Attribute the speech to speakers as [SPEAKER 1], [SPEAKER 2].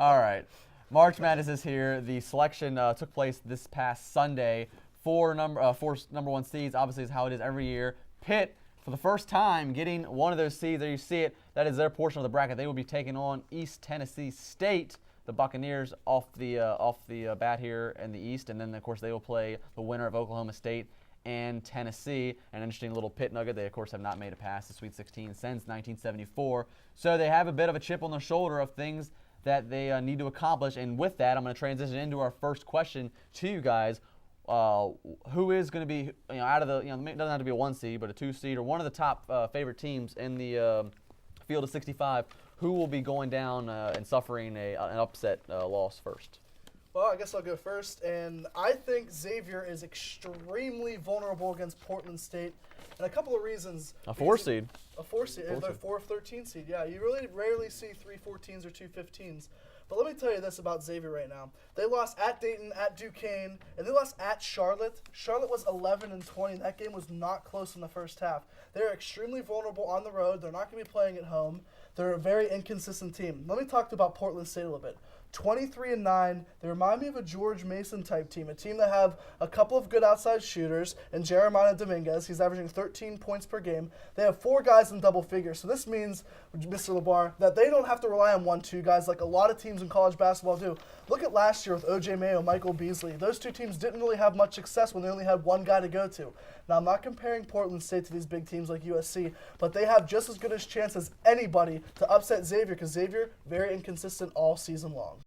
[SPEAKER 1] All right. March Madness is here. The selection took place this past Sunday. Four number one seeds, obviously, is how it is every year. Pitt, for the first time, getting one of those seeds. There you see it. That is their portion of the bracket. They will be taking on East Tennessee State, the Buccaneers, off the bat here in the East. And then, of course, they will play the winner of Oklahoma State and Tennessee. An interesting little Pitt nugget. They, of course, have not made it past the Sweet 16 since 1974. So they have a bit of a chip on their shoulder of things that they need to accomplish. And with that, I'm going to transition into our first question to you guys. Who is going to be, out of the, it doesn't have to be a 1 seed, but a 2 seed or one of the top favorite teams in the field of 65, who will be going down and suffering an upset loss first?
[SPEAKER 2] Well, I guess I'll go first, and I think Xavier is extremely vulnerable against Portland State, and a couple of reasons.
[SPEAKER 1] A 4 seed.
[SPEAKER 2] A 4 seed. They're 4 of 13 seed. Yeah, you really rarely see 3 14s or 2 15s. But let me tell you this about Xavier right now. They lost at Dayton, at Duquesne, and they lost at Charlotte. Charlotte was 11-20, and that game was not close in the first half. They're extremely vulnerable on the road. They're not going to be playing at home. They're a very inconsistent team. Let me talk about Portland State a little bit. 23-9. They remind me of a George Mason type team, a team that have a couple of good outside shooters, and Jeremiah Dominguez. He's averaging 13 points per game. They have 4 guys in double figures. So this means, Mr. LeBar, that they don't have to rely on 1-2 guys like a lot of teams in college basketball do. Look at last year with O.J. Mayo, Michael Beasley. Those 2 teams didn't really have much success when they only had 1 guy to go to. Now, I'm not comparing Portland State to these big teams like USC, but they have just as good a chance as anybody to upset Xavier because Xavier, very inconsistent all season long.